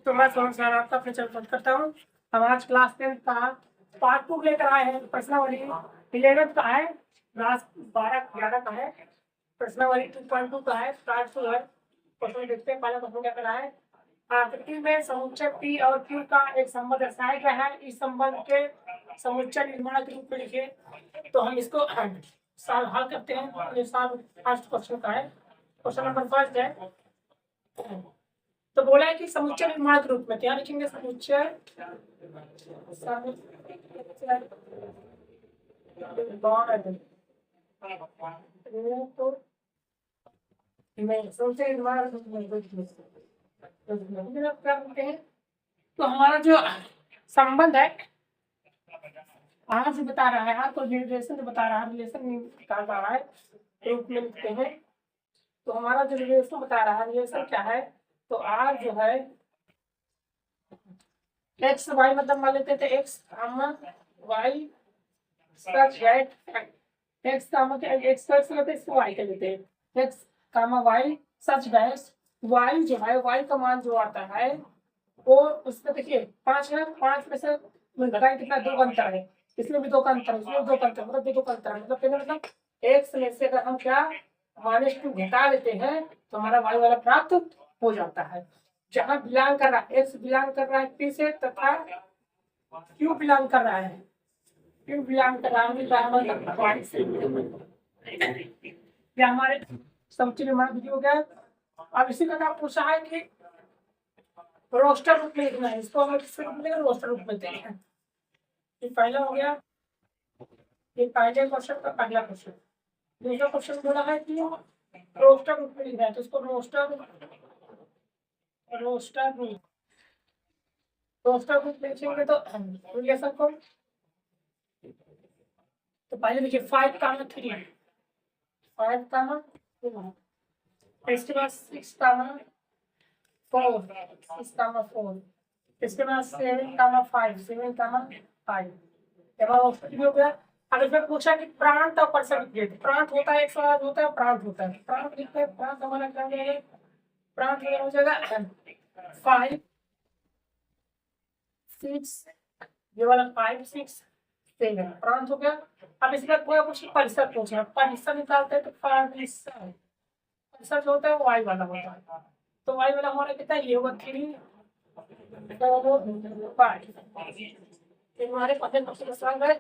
तो मैं सोनू सर आपका अपने चैनल करता हूँ। हम आज क्लास 10 का पार्ट 2 लेकर आए हैं। प्रश्नावली 11 का है, क्लास 12-11 का है। प्रश्नावली 2.2 का है, पार्ट 2 है। क्वेश्चन देखते हैं। पहला क्वेश्चन क्या कर रहा है, आकृति में समुच्चय P और Q का एक संबंध दर्शाया गया है। इस संबंध के समुच्चय निर्माण के रूप में लिखे। तो हम इसको सॉल्व हल करते हैं। ये सॉल्व फर्स्ट क्वेश्चन का है। क्वेश्चन नंबर फर्स्ट है, तो बोला है कि समुच्चय निर्माण के रूप में क्या लिखेंगे, समुच्चय क्या बोलते हैं। तो हमारा जो संबंध है आर से बता रहा है, आर को रिलेशन बता रहा है, रिलेशन निकाल रहा है रूप में लिखते हैं। तो हमारा जो रिलेशन बता रहा है, रिलेशन क्या है, तो आर जो है एक्स वाई मतलब मान लेते थे x y such that x x such लेते हैं, इसको वाई कर लेते हैं। X y such that y जो है, वाई का मान जो आता है वो उसमें देखिए 5 है, 5 में से घटाएं कितना, 2 का अंतर है। इसमें भी 2 का अंतर है, इसमें भी 2 का अंतर, मतलब 2 का अंतर है। मतलब एक्स में से अगर हम क्या -2 घटा लेते हैं तो हमारा वाई वाला प्राप्त हो जाता है। जहां बिलोंग कर रहा है, एक्स बिलोंग कर रहा है पी से, तथा क्यू बिलोंग कर रहा है, क्यू बिलोंग कर रहा है वाई से। क्या हमारे समुच्चय निर्माण विधि हो गया। अब इसी का पूछा है कि रोस्टर रूप में लिखना है। इसको हम किस रूप में लिखेंगे, रोस्टर रूप में देखें। ये पहला हो गया, ये पहले क्वेश्चन का पहला क्वेश्चन। दूसरा क्वेश्चन बोला है कि रोस्टर रूप में लिखना है, तो इसको रोस्टर रूप में लिखेंगे। तो रिलेशन को तो पहले देखिए 5, 3, 5, इसके बाद 6, 4, 6, 4, इसके बाद 7, 5, 7, 5 हो गया। अगर मैं पूछा कि प्रांत और परसेंट लिखिए, तो प्रांत होता है, एक सवाल होता है, प्रांत होता है। प्रांत लिखते हैं, प्रांत हमारा क्या हो जाएगा, प्रांत हो जाएगा 5, 6, ये वाला 5, 6, 7 प्रांत हो गया। अब इसके बाद पूरा कुछ परिसर पूछा, परिसर निकालते हैं तो परिसर जो होता है वो वाई वाला होता है। तो वाई वाला हमारा कितना, ये होगा 3, 4, 5। हमारे क्वेश्चन है।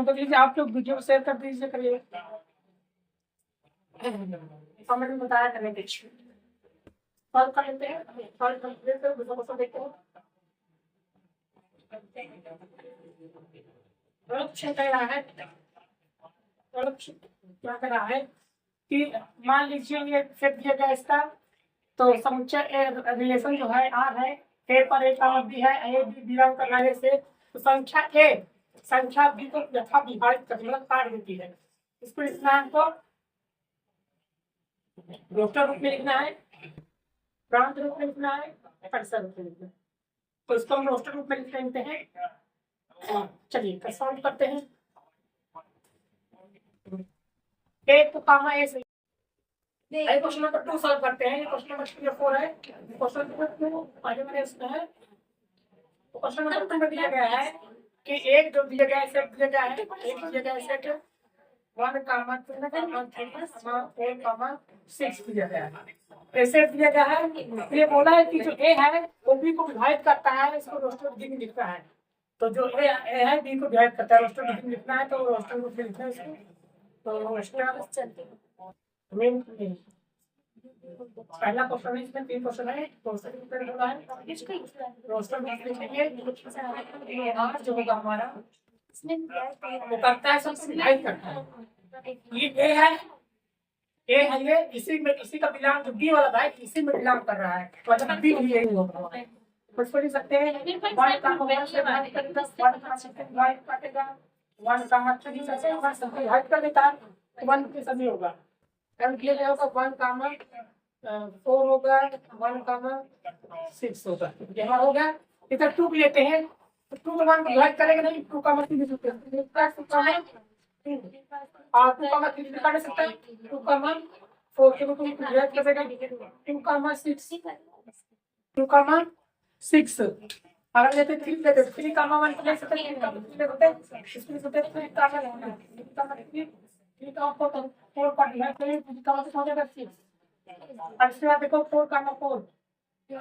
लीजिए, आप लोग वीडियो शेयर कर दीजिए, करिए, कमेंट में बताया करने दीजिए। सॉल्व कर लेते हैं, सॉल्व कर लेते हैं, दूसरा क्वेश्चन देखते हैं। कह रहा है, क्या कर रहा है कि मान लीजिए ये सेट दिया गया इसका, तो समुच्चय रिलेशन जो है आर है, ए पर ए का बी है, ए बी बिलोंग कर रहा है से, तो संख्या बी को यथा विभाजित कर मतलब काट देती है। इसको लिखना है, तो रोस्टर रूप में लिखना है, प्रांत रूप में लिखना है, परिसर रूप में लिखना है। तो इसको हम रोस्टर रूप में लिख लेते हैं। चलिए सॉल्व करते हैं। एक तो कामा ए से क्वेश्चन नंबर 2 सॉल्व करते हैं। क्वेश्चन नंबर 3 और 4 है। क्वेश्चन नंबर 2 पहले मैंने इसमें है। तो क्वेश्चन नंबर 2 में दिया गया है कि एक जो दिया गया है सेट दिया गया है, एक दिया गया है सेट 1, 3, 4, 6 दिया गया है। ऐसे दिया गया है, ये बोला है कि जो ए है वो बी को विभाजित करता है, इसको रोस्टर विधि में लिखना है। तो जो ए है बी को विभाजित करता है, रोस्टर विधि में लिखना है, तो रोस्टर रूप में लिखना है इसको। तो रोस्टर पहला क्वेश्चन है, इसमें 3 क्वेश्चन है। रोस्टर डिपेंड होता है, रोस्टर लिखेंगे आर जो होगा हमारा वो करता है, सबसे विभाजित करता है। ये ए है, ये इसी का बिलोंग, जो बी वाला भाई इसी में बिलोंग कर रहा है, तो मतलब बी यही होगा। कुछ पढ़ सकते हैं, 1 का होगा से भाग करेगा, 1 का सेकंड भाग काटेगा, 1 का मतलब इसे से होगा, सब भाग कर देता है, 1 के सभी होगा। एंड किया जाएगा 1 का 4 होगा, 1 का 6 होगा। यहाँ हो गया। इधर 2 लेते हैं, तो 2 को 1 को भाग करेंगे नहीं, 2 का मतलब भी सकते हैं, और 2 का 3 काट सकते हैं, 2 का 4 के रूप में डिवाइड कर देगा 2,6 अगर लेते 3 लेते 3,1 प्लस 3,3 होते इसमें होते 3,4 का डिवाइड करें 3,6 हो जाएगा 6 और इसके बाद देखो 4,4 ये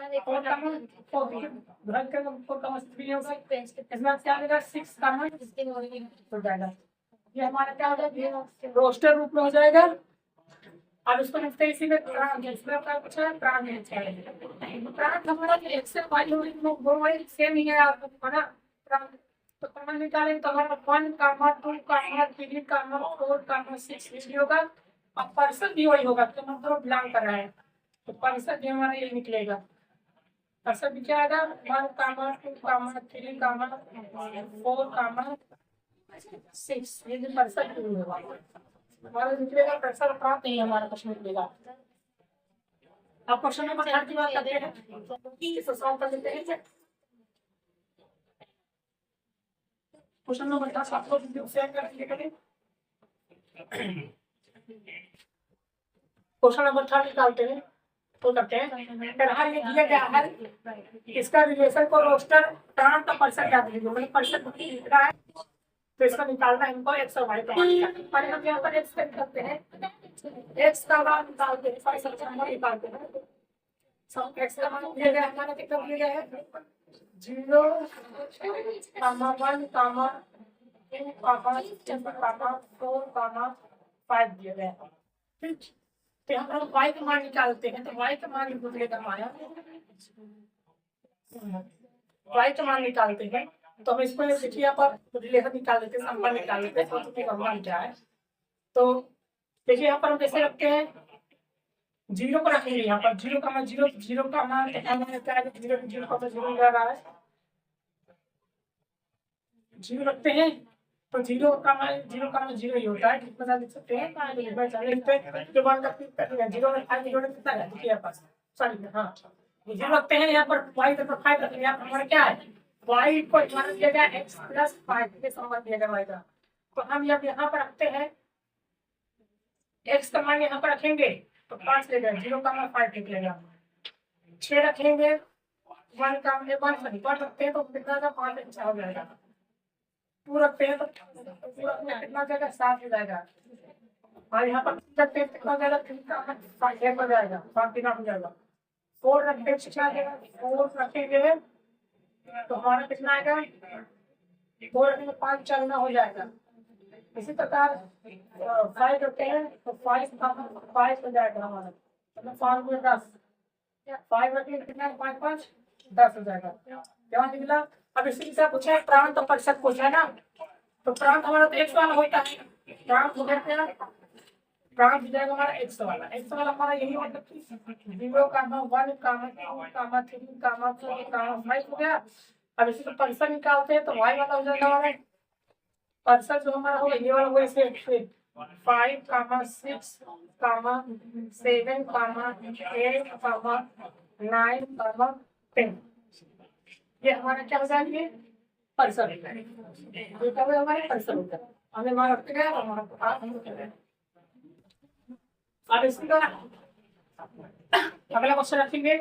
हमारा क्या हो जाएगा रोस्टर रूप में हो जाएगा। अब इसको लिखते हैं इसी में प्राण इसमें आपका कुछ है प्राण हमारा एक्सेल वाली दोनों सेम ही है आपको है ना प्राण तो प्राण निकालेंगे तो हमारा 1, 2, 3, 4, 6 ये होगा और पर्सन भी वही होगा तो मतलब बिलोंग कर रहा है तो पर्सन भी हमारा ये निकलेगा। पर्सन भी क्या आएगा 1, 2, 3, 4, 6 ये जो पर्सन भी होगा हमारा निकलेगा पर्सन प्राप्त नहीं हमारा प्रश्न निकलेगा। अब क्वेश्चन नंबर 3 की बात करते हैं इसको सॉल्व कर लेते हैं। क्वेश्चन नंबर 10 आपको वीडियो शेयर कर दिए करें। क्वेश्चन नंबर 3 निकालते हैं तो करते हैं यहाँ ये दिया गया है इसका रिलेशन को रोस्टर प्राण का पर्सन क्या दीजिए मतलब पर्सन दिख रहा है तो इसका निकालना है इनको एक्स और वाई का मान हम यहाँ पर एक्स करते हैं एक्स का मान निकालते हैं फाइव सबसे हम निकालते हैं सब एक्स का मान दिया गया हमारा कितना दिया गया है 0, 1, 2, 4, 5 दिया गया है ठीक तो हम वाई का मान निकालते हैं तो वाई का मान निकलेगा हमारा वाई का मान निकालते हैं तो हम इसको देखिए यहाँ पर रिलेशन निकाल देते हैं संबंध निकाल देते हैं तो संबंध क्या है तो देखिए यहाँ पर हम कैसे रखते हैं 0 को रखेंगे यहाँ पर 0 का मान 0 का मान क्या है 0 का तो 0 जा रहा है 0 रखते हैं तो 0 का मान 0 ही होता है कितना लिख सकते हैं 0 कितना है देखिए यहाँ पर सॉरी हाँ 0 रखते हैं यहाँ पर y तक 5 रखेंगे यहाँ पर हमारा क्या है y को मान दिया गया x + 5 के संबंध दिया गया y का तो हम यहाँ पर रखते हैं x का मान यहाँ पर रखेंगे तो 5 लेगा 0 का मान 5 निकलेगा 6 रखेंगे 1 का मान 1 रखते हैं तो कितना का 5 अच्छा हो जाएगा 2 रखते हैं तो पूरा कितना जाएगा 7 हो जाएगा और यहाँ पर रखते हैं कितना जाएगा 3 का 5 हो जाएगा 5 हो जाएगा 4 रखते हैं कितना जाएगा 4 रखेंगे तो हमारा कितना आएगा 4 रखेंगे 5 चलना हो जाएगा इसी प्रकार 5 रखते हैं तो 5 हो जाएगा हमारा मतलब 5 में 10 5 रखेंगे कितना 5 5 10 हो जाएगा क्या निकला। अब इसी से पूछा है प्रांत तो प्रतिशत पूछा है ना तो प्रांत हमारा तो 100 वाला होता है प्रांत हो जाएगा प्रांत हो जाएगा हमारा 100 वाला हमारा यही मतलब 0, 1, 2, 3, 5 हो गया। अब इसी को पर्सन निकालते हैं तो y वाला हो जाएगा हमारा पर्सन जो हमारा होगा ये वाला वही से 5, 6, 7, 8, 9, 10 ये हमारा क्या हो जाएंगे पर्सन ये क्या होगा हमारे पर्सन होता है हमें मान रखते हैं हमारा अब इसका अगला क्वेश्चन रखेंगे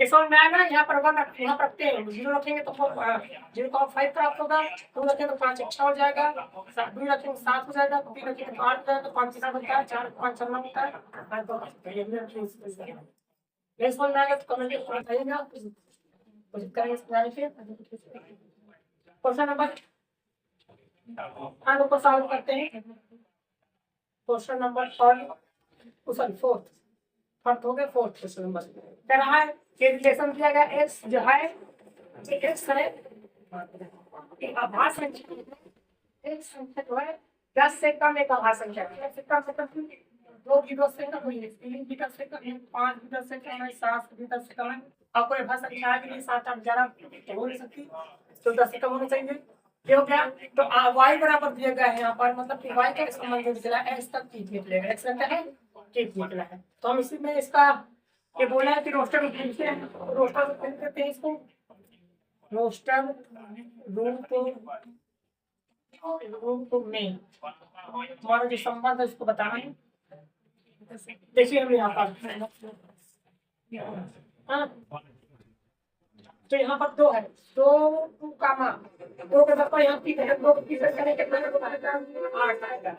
इस में आएगा यहाँ पर 1 यहाँ पर रखते हैं 0 रखेंगे तो 0.5 प्राप्त होगा 2 रखेंगे तो 5 अच्छा हो जाएगा 2 रखेंगे 7 हो जाएगा 3 रखेंगे तो 8 हो जाएगा 5 7 होता है 4 5 6 होता है तो ये भी रखेंगे नेक्स्ट वन में आएगा तो कमेंट में बताइएगा कोशिश करेंगे समझाने की। क्वेश्चन नंबर को सॉल्व करते हैं क्वेश्चन नंबर 4th हो गया 4th क्वेश्चन नंबर कह रहा है कि रिलेशन दिया गया x जो है x है आभास संख्या x संख्या जो है 10 से कम एक आभास संख्या है 10 से कम 2 की 10 से कम 3 की 10 से कम 5 की 10 से कम 7 की 10 से कम है और कोई आभास संख्या है कि नहीं 7 8 11 हो नहीं सकती तो 10 से कम होना चाहिए ये हो गया। तो y बराबर दिया गया है यहाँ पर मतलब कि y का संबंध निकला x तक की निकलेगा x क्या है केक निकला है तो हम इसी में इसका ये बोला है कि रोस्टर रूप करते हैं इसको रोस्टर रूप में हमारा जो संबंध है उसको बताना है देखिए हम यहाँ पर हाँ, तो यहाँ पर दो है, दो टू कामा दो के साथ यहाँ तीन है, दो तीसरे करने के बाद आठ आएगा।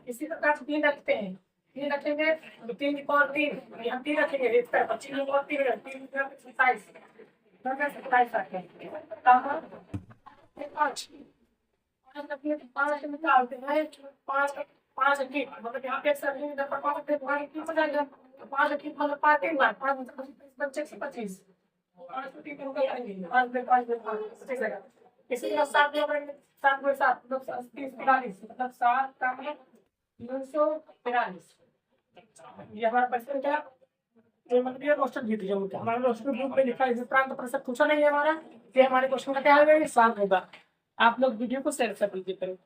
इसी प्रकार से तीन रखते हैं, तीन रखेंगे तो तीन की पावर तीन, यहाँ तीन रखेंगे एक तरफ, तीन की पावर तीन, तीन की 27 27 रखेंगे पाँच पाँच निकालते हैं, पाँच पाँच अंकित मतलब यहाँ पे सर इधर पर पाँच अंकित हो जाएगा, पाँच अंकित मतलब पाँच तीन बार पाँच बच्चे 25 पाँच को तीन होगा आएंगे पाँच में पाँच में पच्चीस आएगा। इसी तरह सात में करेंगे, सात में सात मतलब 30 45 मतलब सात का 943 ये हमारा पर्सन क्या जो मतलब ये रोस्टर जीत जाऊंगा हमारा रोस्टर ग्रुप में लिखा है, इस प्रांत प्रतिशत पूछा नहीं है हमारा, ये हमारे क्वेश्चन का क्या है, 7 होगा। आप लोग वीडियो को शेयर कर दीजिए करें।